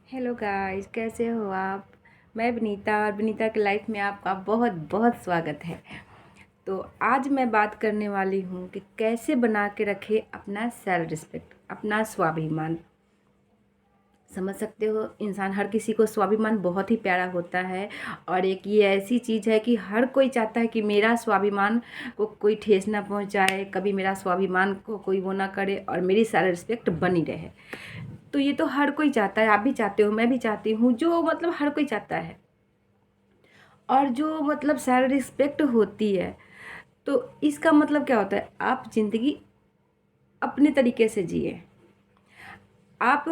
Hello guys, कैसे हो आप। मैं विनीता और विनीता की लाइफ में आपका बहुत बहुत स्वागत है। तो आज मैं बात करने वाली हूँ कि कैसे बना के रखे अपना सेल्फ रिस्पेक्ट, अपना स्वाभिमान। समझ सकते हो, इंसान हर किसी को स्वाभिमान बहुत ही प्यारा होता है। और एक ये ऐसी चीज़ है कि हर कोई चाहता है कि मेरा स्वाभिमान को कोई ठेस ना पहुँचाए, कभी मेरा स्वाभिमान को कोई वो ना करे और मेरी सेल्फ रिस्पेक्ट बनी रहे। तो ये तो हर कोई चाहता है, आप भी चाहते हो, मैं भी चाहती हूँ, जो मतलब हर कोई चाहता है। और जो मतलब सेल्फ रिस्पेक्ट होती है, तो इसका मतलब क्या होता है, आप ज़िंदगी अपने तरीके से जिए। आप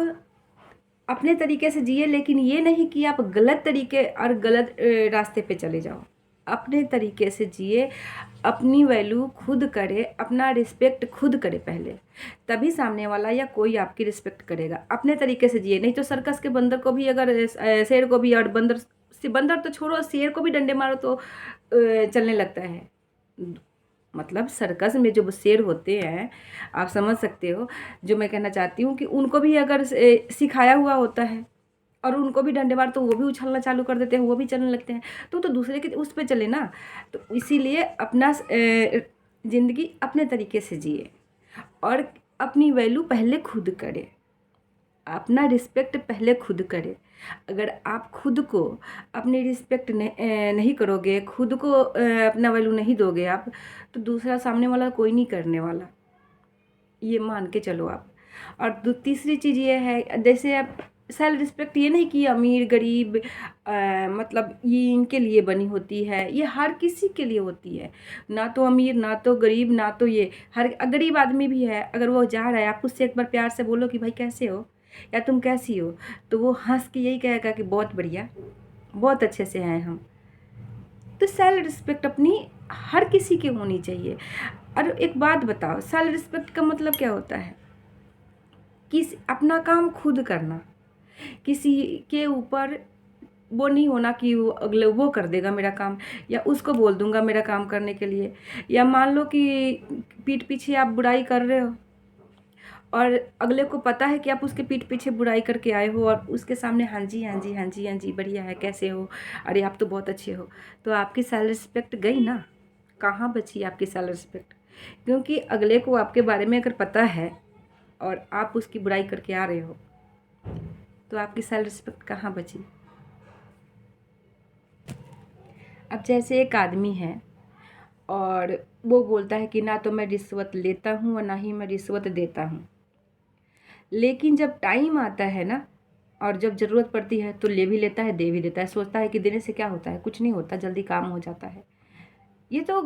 अपने तरीके से जिए, लेकिन ये नहीं कि आप गलत तरीके और गलत रास्ते पे चले जाओ। अपने तरीके से जिए, अपनी वैल्यू खुद करे, अपना रिस्पेक्ट खुद करे पहले, तभी सामने वाला या कोई आपकी रिस्पेक्ट करेगा। अपने तरीके से जिए, नहीं तो सर्कस के बंदर को भी अगर शेर को भी, और बंदर से बंदर तो छोड़ो, शेर को भी डंडे मारो तो चलने लगता है। मतलब सर्कस में जो शेर होते हैं, आप समझ सकते हो जो मैं कहना चाहती हूँ, कि उनको भी अगर सिखाया हुआ होता है और उनको भी डंडे मार तो वो भी उछलना चालू कर देते हैं, वो भी चलने लगते हैं। तो दूसरे के उस पे चले ना। तो इसीलिए अपना ज़िंदगी अपने तरीके से जिए और अपनी वैल्यू पहले खुद करे, अपना रिस्पेक्ट पहले खुद करे। अगर आप खुद को अपनी रिस्पेक्ट नहीं करोगे, खुद को अपना वैल्यू नहीं दोगे आप, तो दूसरा सामने वाला कोई नहीं करने वाला, ये मान के चलो आप। और तीसरी चीज़ ये है, जैसे आप सेल्फ रिस्पेक्ट, ये नहीं कि अमीर गरीब मतलब ये इनके लिए बनी होती है, ये हर किसी के लिए होती है। ना तो अमीर, ना तो गरीब, ना तो ये हर गरीब आदमी भी है, अगर वो जा रहा है, आप उससे एक बार प्यार से बोलो कि भाई कैसे हो या तुम कैसी हो, तो वो हंस के यही कहेगा कि बहुत बढ़िया, बहुत अच्छे से हैं हम। तो सेल्फ रिस्पेक्ट अपनी हर किसी की होनी चाहिए। और एक बात बताओ, सेल्फ रिस्पेक्ट का मतलब क्या होता है? किस अपना काम खुद करना, किसी के ऊपर वो नहीं होना कि वो अगले वो कर देगा मेरा काम, या उसको बोल दूंगा मेरा काम करने के लिए। या मान लो कि पीठ पीछे आप बुराई कर रहे हो और अगले को पता है कि आप उसके पीठ पीछे बुराई करके आए हो, और उसके सामने हाँ जी हाँ जी हाँ जी हाँ जी बढ़िया है, कैसे हो, अरे आप तो बहुत अच्छे हो, तो आपकी सेल्फ रिस्पेक्ट गई ना। कहाँ बची आपकी सेल्फ रिस्पेक्ट? क्योंकि अगले को आपके बारे में अगर पता है और आप उसकी बुराई करके आ रहे हो, तो आपकी सेल्फ रिस्पेक्ट कहाँ बची? अब जैसे एक आदमी है और वो बोलता है कि ना तो मैं रिश्वत लेता हूँ और ना ही मैं रिश्वत देता हूँ, लेकिन जब टाइम आता है ना और जब ज़रूरत पड़ती है तो ले भी लेता है, दे भी देता है। सोचता है कि देने से क्या होता है, कुछ नहीं होता, जल्दी काम हो जाता है। ये तो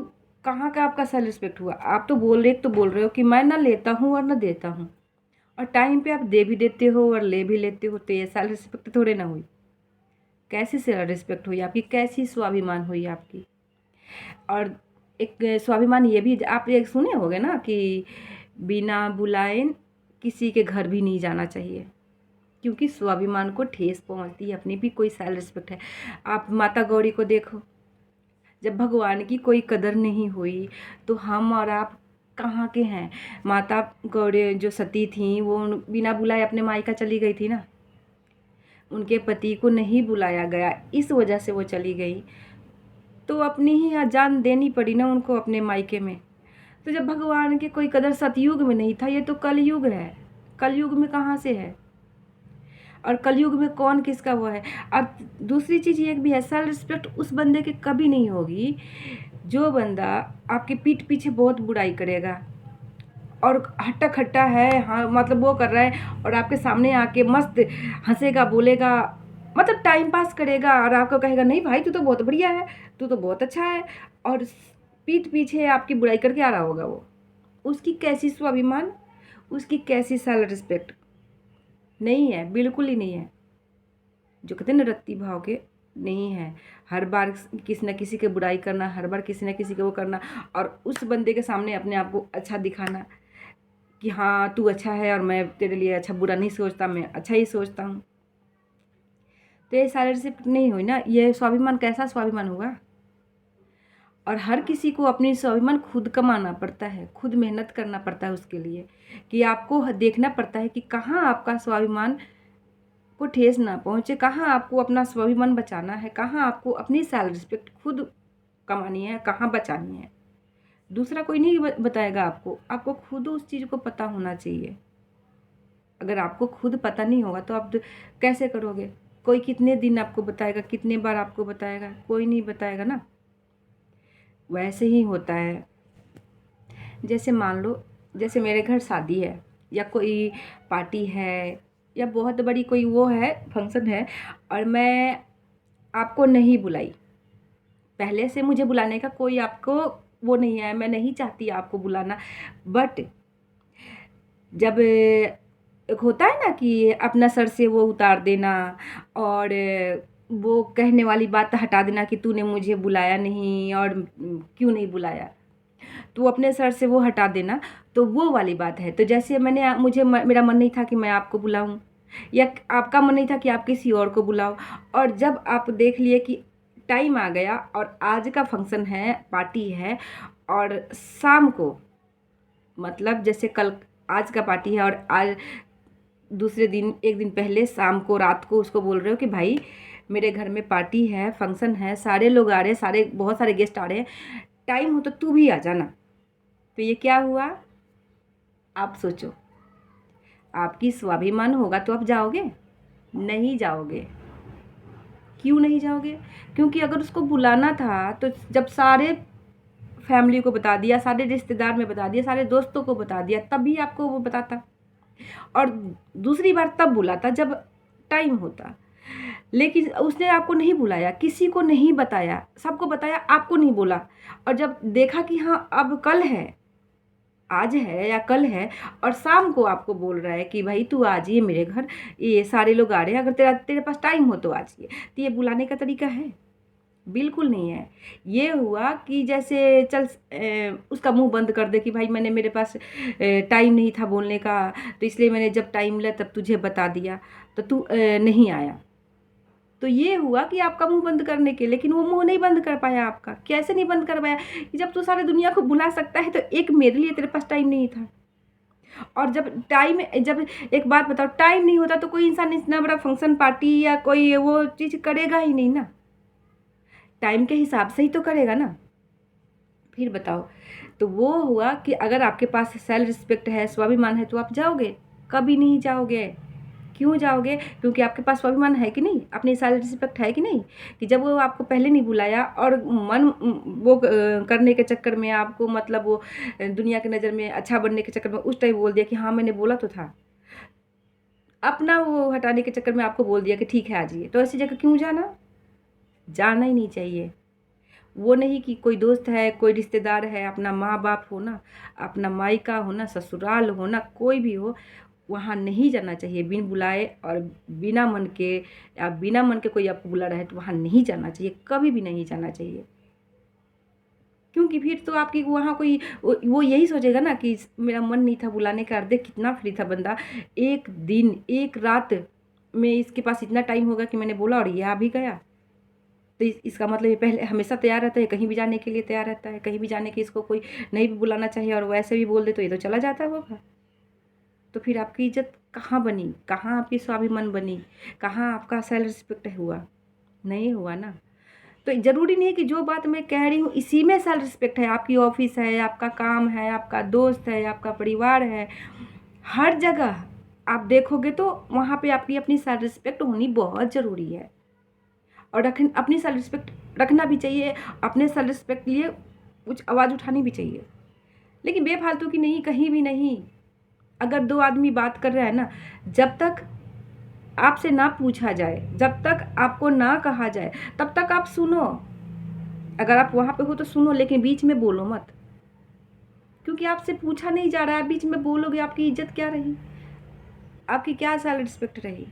कहाँ का आपका सेल्फ रिस्पेक्ट हुआ? आप तो बोल रहे हो कि मैं ना लेता हूँ और ना देता हूँ, और टाइम पे आप दे भी देते हो और ले भी लेते हो, तो ये सेल्फ रिस्पेक्ट थोड़े ना हुई। कैसी सेल्फ रिस्पेक्ट हुई आपकी, कैसी स्वाभिमान हुई आपकी? और एक स्वाभिमान ये भी आप ये सुने होंगे ना कि बिना बुलाए किसी के घर भी नहीं जाना चाहिए, क्योंकि स्वाभिमान को ठेस पहुंचती है। अपनी भी कोई सेल्फ रिस्पेक्ट है। आप माता गौरी को देखो, जब भगवान की कोई कदर नहीं हुई तो हम और आप कहाँ के हैं? माता गौरी जो सती थी, वो बिना बुलाए अपने मायका चली गई थी ना। उनके पति को नहीं बुलाया गया, इस वजह से वो चली गई, तो अपनी ही जान देनी पड़ी ना उनको अपने मायके में। तो जब भगवान की कोई कदर सतयुग में नहीं था, ये तो कलयुग है। कलयुग में कहाँ से है? और कलयुग में कौन किसका वो है? अब दूसरी चीज़ ये भी है, सेल्फ रिस्पेक्ट उस बंदे की कभी नहीं होगी जो बंदा आपके पीठ पीछे बहुत बुराई करेगा और हट्टा खट्टा है, हाँ मतलब वो कर रहा है, और आपके सामने आके मस्त हंसेगा, बोलेगा, मतलब टाइम पास करेगा, और आपको कहेगा नहीं भाई तू तो बहुत बढ़िया है, तू तो बहुत अच्छा है, और पीठ पीछे आपकी बुराई करके आ रहा होगा। वो उसकी कैसी स्वाभिमान, उसकी कैसी सेल्फ रिस्पेक्ट? नहीं है, बिल्कुल ही नहीं है। जो कहते हैं ना रत्ती भाव के, नहीं है। हर बार किसी न किसी के बुराई करना, हर बार किसी न किसी के वो करना, और उस बंदे के सामने अपने आप को अच्छा दिखाना कि हाँ तू अच्छा है और मैं तेरे लिए अच्छा बुरा नहीं सोचता, मैं अच्छा ही सोचता हूँ। तो ये सेल्फ रिस्पेक्ट नहीं हुई ना, ये स्वाभिमान कैसा स्वाभिमान हुआ? और हर किसी को अपनी स्वाभिमान खुद कमाना पड़ता है, खुद मेहनत करना पड़ता है उसके लिए, कि आपको देखना पड़ता है कि कहाँ आपका स्वाभिमान को ठेस ना पहुँचे, कहाँ आपको अपना स्वाभिमान बचाना है, कहाँ आपको अपनी सेल्फ रिस्पेक्ट खुद कमानी है, कहाँ बचानी है। दूसरा कोई नहीं बताएगा आपको, आपको खुद उस चीज़ को पता होना चाहिए। अगर आपको खुद पता नहीं होगा तो आप कैसे करोगे? कोई कितने दिन आपको बताएगा, कितने बार आपको बताएगा? कोई नहीं बताएगा ना। वैसे ही होता है, जैसे मान लो, जैसे मेरे घर शादी है या कोई पार्टी है या बहुत बड़ी कोई वो है फंक्शन है, और मैं आपको नहीं बुलाई, पहले से मुझे बुलाने का कोई आपको वो नहीं है, मैं नहीं चाहती आपको बुलाना, बट जब एक होता है ना कि अपना सर से वो उतार देना और वो कहने वाली बात हटा देना कि तूने मुझे बुलाया नहीं और क्यों नहीं बुलाया, तो अपने सर से वो हटा देना, तो वो वाली बात है। तो जैसे मेरा मन नहीं था कि मैं आपको बुलाऊं, या आपका मन नहीं था कि आप किसी और को बुलाओ, और जब आप देख लिए कि टाइम आ गया और आज का फंक्शन है, पार्टी है, और शाम को, मतलब जैसे कल आज का पार्टी है और आज दूसरे दिन, एक दिन पहले शाम को, रात को उसको बोल रहे हो कि भाई मेरे घर में पार्टी है, फंक्शन है, सारे लोग आ रहे हैं, बहुत सारे गेस्ट आ रहे हैं, टाइम हो तो तू भी आ जाना। तो ये क्या हुआ? आप सोचो, आपकी स्वाभिमान होगा तो आप जाओगे? नहीं जाओगे। क्यों नहीं जाओगे? क्योंकि अगर उसको बुलाना था तो जब सारे फैमिली को बता दिया, सारे रिश्तेदार में बता दिया, सारे दोस्तों को बता दिया, तभी आपको वो बताता, और दूसरी बार तब बुलाता जब टाइम होता। लेकिन उसने आपको नहीं बुलाया, किसी को नहीं बताया, सबको बताया, आपको नहीं बोला, और जब देखा कि हाँ अब कल है, आज है या कल है, और शाम को आपको बोल रहा है कि भाई तू आ जाइए मेरे घर, ये सारे लोग आ रहे हैं, अगर तेरे पास टाइम हो तो आ जाइए, तो ये बुलाने का तरीका है? बिल्कुल नहीं है। ये हुआ कि जैसे चल उसका मुंह बंद कर दे कि भाई मेरे पास टाइम नहीं था बोलने का, तो इसलिए मैंने जब टाइम मिला तब तुझे बता दिया, तो तू नहीं आया। तो ये हुआ कि आपका मुंह बंद करने के, लेकिन वो मुंह नहीं बंद कर पाया आपका। कैसे नहीं बंद कर पाया? कि जब तू सारी दुनिया को बुला सकता है तो एक मेरे लिए तेरे पास टाइम नहीं था। और जब एक बात बताओ, टाइम नहीं होता तो कोई इंसान इतना बड़ा फंक्शन, पार्टी या कोई वो चीज़ करेगा ही नहीं ना। टाइम के हिसाब से ही तो करेगा ना। फिर बताओ, तो वो हुआ कि अगर आपके पास सेल्फ रिस्पेक्ट है, स्वाभिमान है, तो आप जाओगे? कभी नहीं जाओगे। क्यों जाओगे? क्योंकि आपके पास स्वाभिमान है कि नहीं, अपनी सेल्फ रिस्पेक्ट है कि नहीं, कि जब वो आपको पहले नहीं बुलाया और वो करने के चक्कर में आपको, मतलब वो दुनिया की नज़र में अच्छा बनने के चक्कर में उस टाइम बोल दिया कि हाँ मैंने बोला तो था, अपना वो हटाने के चक्कर में आपको बोल दिया कि ठीक है आ जाइए, तो ऐसी जगह क्यों जाना? जाना ही नहीं चाहिए। वो नहीं कि कोई दोस्त है, कोई रिश्तेदार है, अपना माँ बाप हो ना, अपना मायका हो ना, ससुराल हो ना, कोई भी हो, वहाँ नहीं जाना चाहिए बिन बुलाए, और बिना मन के, या बिना मन के कोई आपको बुला रहा है तो वहाँ नहीं जाना चाहिए, कभी भी नहीं जाना चाहिए। क्योंकि फिर तो आपकी वहाँ कोई वो यही सोचेगा ना कि मेरा मन नहीं था बुलाने का, देख कितना फ्री था बंदा, एक दिन एक रात में इसके पास इतना टाइम होगा कि मैंने बोला और ये आ भी गया। तो इसका मतलब ये पहले हमेशा तैयार रहता है, कहीं भी जाने के लिए तैयार रहता है, कहीं भी जाने की इसको कोई नहीं भी बुलाना चाहिए और वैसे भी बोल दे तो ये तो चला जाता है होगा। तो फिर आपकी इज्जत कहाँ बनी, कहाँ आपकी स्वाभिमान बनी, कहाँ आपका सेल्फ रिस्पेक्ट हुआ? नहीं हुआ ना। तो ज़रूरी नहीं है कि जो बात मैं कह रही हूँ इसी में सेल्फ रिस्पेक्ट है। आपकी ऑफिस है, आपका काम है, आपका दोस्त है, आपका परिवार है, हर जगह आप देखोगे तो वहाँ पे आपकी अपनी सेल्फ रिस्पेक्ट होनी बहुत ज़रूरी है। और अपनी सेल्फ रिस्पेक्ट रखना भी चाहिए, अपने सेल्फ रिस्पेक्ट के लिए कुछ आवाज़ उठानी भी चाहिए, लेकिन बेफालतू की नहीं, कहीं भी नहीं। अगर दो आदमी बात कर रहा है ना, जब तक आपसे ना पूछा जाए, जब तक आपको ना कहा जाए, तब तक आप सुनो। अगर आप वहाँ पे हो तो सुनो, लेकिन बीच में बोलो मत, क्योंकि आपसे पूछा नहीं जा रहा है। बीच में बोलोगे, आपकी इज्जत क्या रही, आपकी क्या सेल्फ रिस्पेक्ट रही?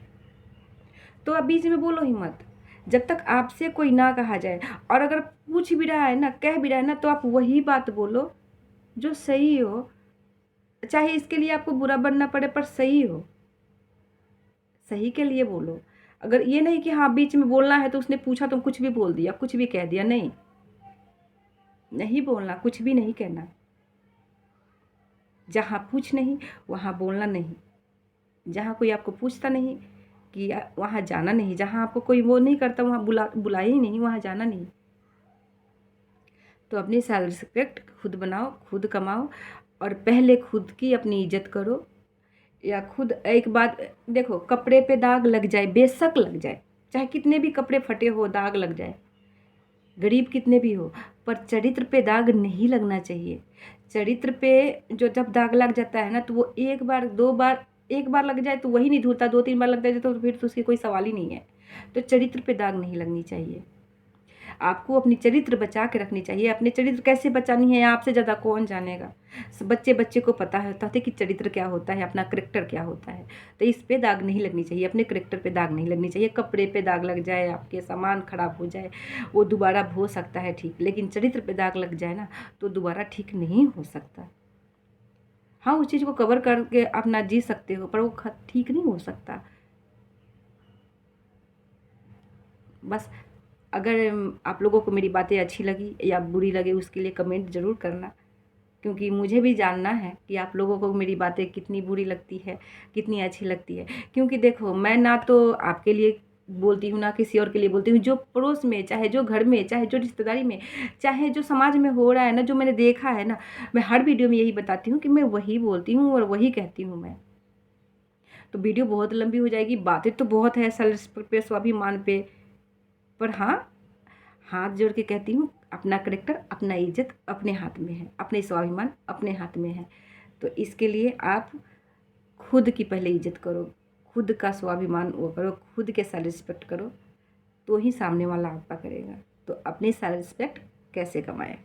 तो आप बीच में बोलो ही मत, जब तक आपसे कोई ना कहा जाए। और अगर पूछ भी रहा है ना, कह भी रहा है ना, तो आप वही बात बोलो जो सही हो, चाहे इसके लिए आपको बुरा बनना पड़े, पर सही हो, सही के लिए बोलो। अगर ये नहीं कि हाँ बीच में बोलना है तो उसने पूछा तो कुछ भी बोल दिया, कुछ भी कह दिया, नहीं, नहीं बोलना, कुछ भी नहीं कहना। जहाँ पूछ नहीं वहाँ बोलना नहीं। जहाँ कोई आपको पूछता नहीं कि वहाँ जाना नहीं, जहाँ आपको कोई वो नहीं करता वहाँ बुलाए ही नहीं, वहाँ जाना नहीं। तो अपनी सेल्फ रिस्पेक्ट खुद बनाओ, खुद कमाओ, और पहले खुद की अपनी इज्जत करो। या खुद एक बात देखो, कपड़े पे दाग लग जाए, बेशक लग जाए, चाहे कितने भी कपड़े फटे हो दाग लग जाए, गरीब कितने भी हो, पर चरित्र पे दाग नहीं लगना चाहिए। चरित्र पे जो जब दाग लग जाता है ना, तो वो एक बार दो बार, एक बार लग जाए तो वही नहीं धुलता, 2-3 बार लग जाए तो फिर तो उसकी कोई सवाल ही नहीं है। तो चरित्र पे दाग नहीं लगनी चाहिए। आपको अपनी चरित्र बचा के रखनी चाहिए। अपने चरित्र कैसे बचानी है आपसे ज़्यादा कौन जानेगा। बच्चे बच्चे को पता होता है कि चरित्र क्या होता है, अपना करेक्टर क्या होता है। तो इस पे दाग नहीं लगनी चाहिए, अपने करेक्टर पे दाग नहीं लगनी चाहिए। कपड़े पे दाग लग जाए, आपके सामान खराब हो जाए, वो दोबारा हो सकता है ठीक, लेकिन चरित्र पे दाग लग जाए ना, तो दोबारा ठीक नहीं हो सकता। हाँ, उस चीज़ को कवर करके अपना जी सकते हो, पर वो ठीक नहीं हो सकता। बस अगर आप लोगों को मेरी बातें अच्छी लगी या बुरी लगे, उसके लिए कमेंट ज़रूर करना, क्योंकि मुझे भी जानना है कि आप लोगों को मेरी बातें कितनी बुरी लगती है, कितनी अच्छी लगती है। क्योंकि देखो, मैं ना तो आपके लिए बोलती हूँ, ना किसी और के लिए बोलती हूँ। जो पड़ोस में, चाहे जो घर में, चाहे जो रिश्तेदारी में, चाहे जो समाज में हो रहा है ना, जो मैंने देखा है ना, मैं हर वीडियो में यही बताती हूँ कि मैं वही बोलती हूँ और वही कहती हूँ मैं। तो वीडियो बहुत लंबी हो जाएगी, बातें तो बहुत है सेल्फ रिस्पेक्ट पे, स्वाभिमान पे, पर हाँ, हाथ जोड़ के कहती हूँ, अपना करेक्टर, अपना इज्जत अपने हाथ में है, अपने स्वाभिमान अपने हाथ में है। तो इसके लिए आप खुद की पहले इज्जत करो, खुद का स्वाभिमान वो करो, खुद के सेल्फ रिस्पेक्ट करो, तो ही सामने वाला आपका करेगा। तो अपनी सेल्फ रिस्पेक्ट कैसे कमाएं।